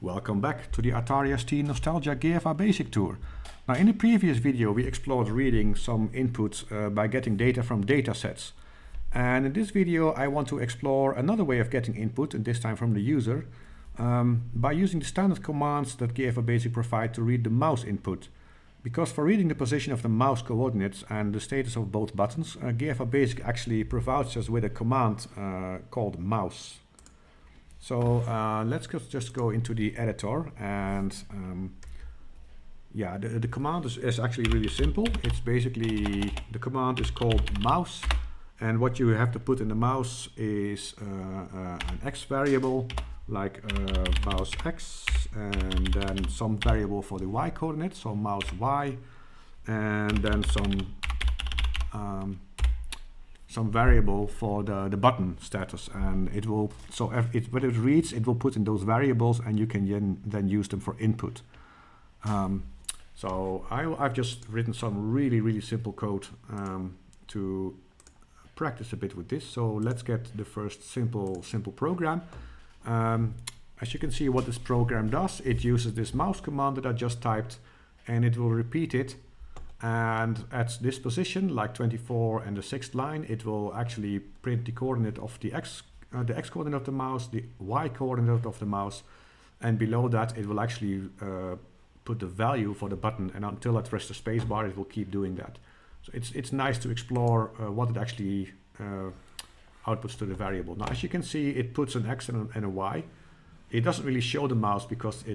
Welcome back to the Atari ST Nostalgia GFA Basic tour. Now, in the previous video we explored reading some inputs by getting data from datasets. And in this video I want to explore another way of getting input, and this time from the user, by using the standard commands that GFA Basic provide to read the mouse input. Because for reading the position of the mouse coordinates and the status of both buttons, GFA Basic actually provides us with a command called mouse. So let's just go into the editor, and the command is actually really simple. It's basically, the command is called mouse, and what you have to put in the mouse is an x variable, like mouse x, and then some variable for the y coordinate, so mouse y, and then some variable for the button status, and it will, so when it reads, it will put in those variables, and you can then use them for input. So I've just written some really simple code to practice a bit with this. So let's get the first simple program. As you can see, what this program does, it uses this mouse command that I just typed, and it will repeat it. And at this position, like 24 and the 6th line, it will actually print the coordinate of the x coordinate of the mouse, the y coordinate of the mouse, and below that it will actually put the value for the button, and until I press the space bar it will keep doing that. So it's nice to explore what it actually outputs to the variable. Now, as you can see, it puts an x and a y. It doesn't really show the mouse because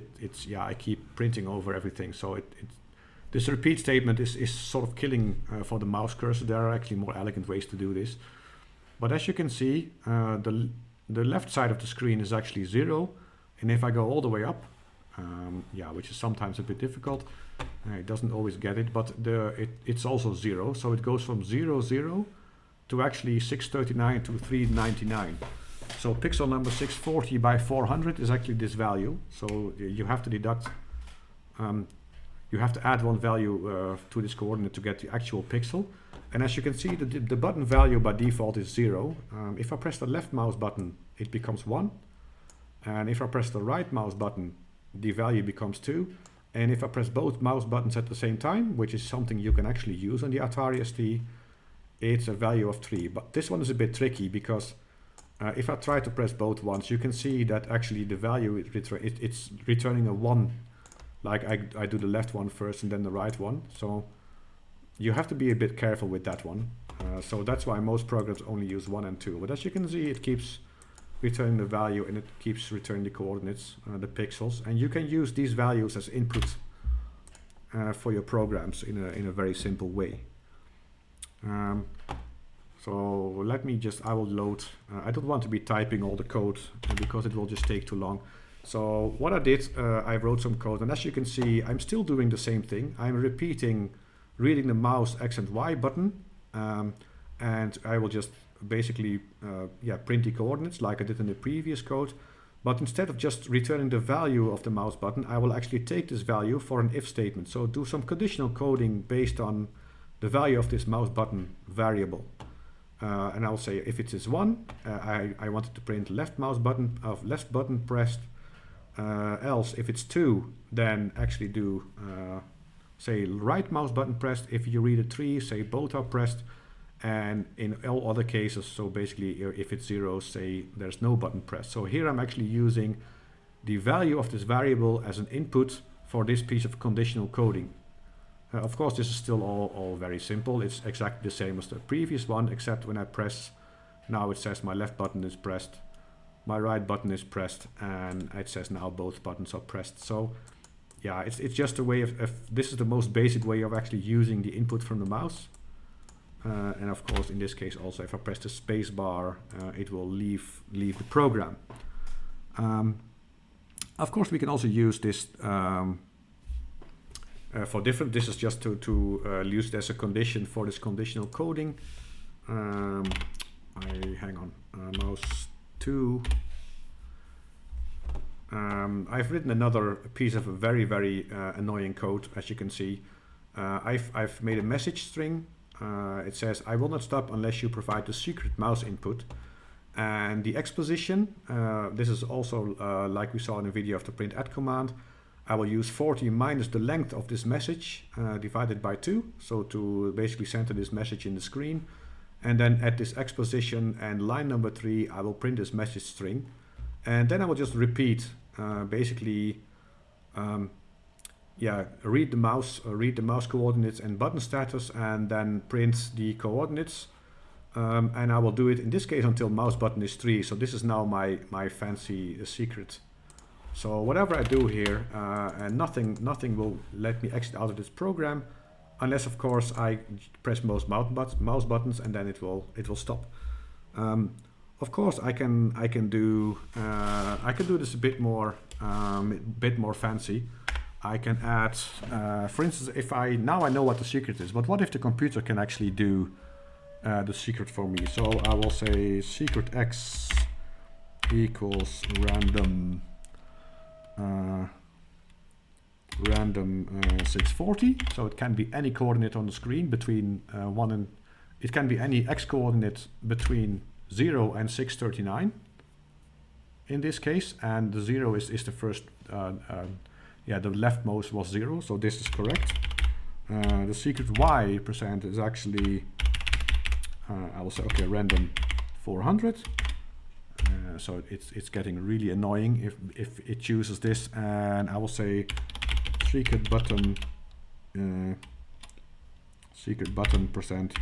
I keep printing over everything. So this repeat statement is sort of killing for the mouse cursor. There are actually more elegant ways to do this. But as you can see, the left side of the screen is actually 0. And if I go all the way up, which is sometimes a bit difficult, it doesn't always get it, but it's also 0. So it goes from 0, 0 to actually 639 to 399. So pixel number 640 by 400 is actually this value. So you have to deduct, you have to add one value to this coordinate to get the actual pixel. And as you can see, the button value by default is 0. If I press the left mouse button, it becomes 1. And if I press the right mouse button, the value becomes 2. And if I press both mouse buttons at the same time, which is something you can actually use on the Atari ST, it's a value of 3. But this one is a bit tricky because if I try to press both ones, you can see that actually the value it's returning a 1. Like I do the left one first and then the right one. So you have to be a bit careful with that one. So that's why most programs only use 1 and 2. But as you can see, it keeps returning the value, and it keeps returning the coordinates, the pixels. And you can use these values as input for your programs in a very simple way. So let me I will load. I don't want to be typing all the code because it will just take too long. So what I did, I wrote some code, and as you can see, I'm still doing the same thing. I'm repeating reading the mouse X and Y button, and I will just basically print the coordinates like I did in the previous code. But instead of just returning the value of the mouse button, I will actually take this value for an if statement. So do some conditional coding based on the value of this mouse button variable. And I'll say if it is 1, I wanted to print left mouse button of left button pressed. Else, if it's 2, then actually do say right mouse button pressed. If you read a 3, say both are pressed. And in all other cases, so basically if it's 0, say there's no button pressed. So here I'm actually using the value of this variable as an input for this piece of conditional coding. Of course, this is still all very simple. It's exactly the same as the previous one, except when I press, now it says my left button is pressed, my right button is pressed, and it says now both buttons are pressed. So yeah, it's just a way of this is the most basic way of actually using the input from the mouse. And of course, in this case also, if I press the space bar, it will leave the program. Of course, we can also use this for different. This is just to use it as a condition for this conditional coding. Mouse 2. I've written another piece of a very annoying code, as you can see. I've made a message string. It says, I will not stop unless you provide the secret mouse input. And the X position, this is also like we saw in the video of the print at command. I will use 40 minus the length of this message divided by 2, so to basically center this message in the screen. And then at this X position and line number 3, I will print this message string. And then I will just repeat, basically, read the mouse coordinates and button status, and then print the coordinates. And I will do it in this case until mouse button is 3. So this is now my fancy secret. So whatever I do here, and nothing will let me exit out of this program, unless of course I press most mouse buttons, and then it will stop. Of course I can do this a bit more fancy. I can add, for instance, if now I know what the secret is, but what if the computer can actually do the secret for me? So I will say secret X equals random 640. So it can be any coordinate on the screen between 1 and it can be any X coordinate between 0 and 639 in this case, and the 0 is the first the leftmost was 0, so this is correct. The secret Y percent is actually I will say random 400. So it's getting really annoying if it chooses this, and I will say secret button percent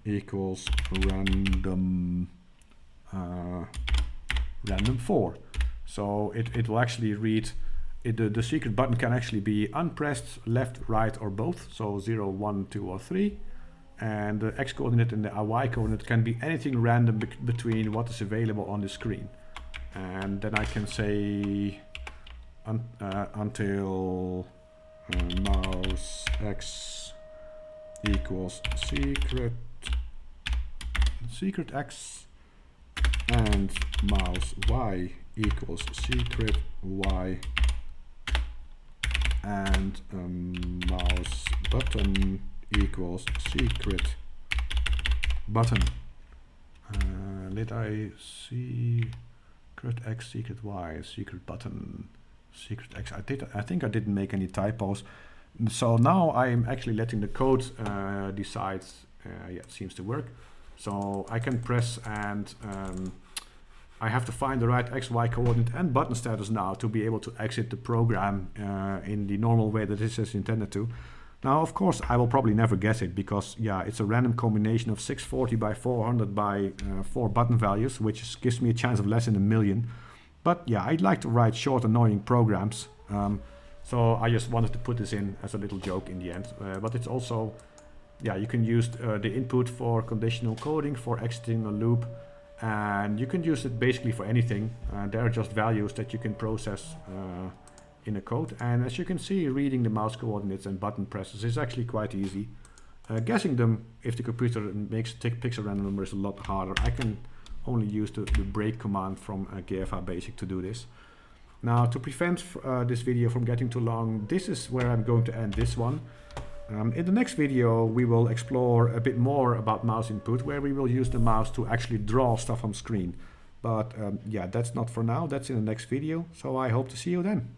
equals random 4. So it will actually read the secret button can actually be unpressed, left, right, or both. So 0, 1, 2, or 3. And the X coordinate and the Y coordinate can be anything random between what is available on the screen. And then I can say until mouse X equals secret X and mouse Y equals secret Y and mouse button equals secret button. Let I see secret X, secret Y, secret button, secret X. I think I didn't make any typos. So now I'm actually letting the code decide. It seems to work. So I can press and I have to find the right X, Y coordinate and button status now to be able to exit the program in the normal way that this is intended to. Now, of course, I will probably never guess it because, it's a random combination of 640 by 400 by 4 button values, which gives me a chance of less than 1 million. But I'd like to write short, annoying programs. So I just wanted to put this in as a little joke in the end. But it's also, you can use the input for conditional coding, for exiting a loop. And you can use it basically for anything. There are just values that you can process in a code, and as you can see, reading the mouse coordinates and button presses is actually quite easy. Guessing them, if the computer picks a random number, is a lot harder. I can only use the break command from GFA Basic to do this. Now, to prevent this video from getting too long, this is where I'm going to end this one. In the next video, we will explore a bit more about mouse input, where we will use the mouse to actually draw stuff on screen. But that's not for now. That's in the next video. So I hope to see you then.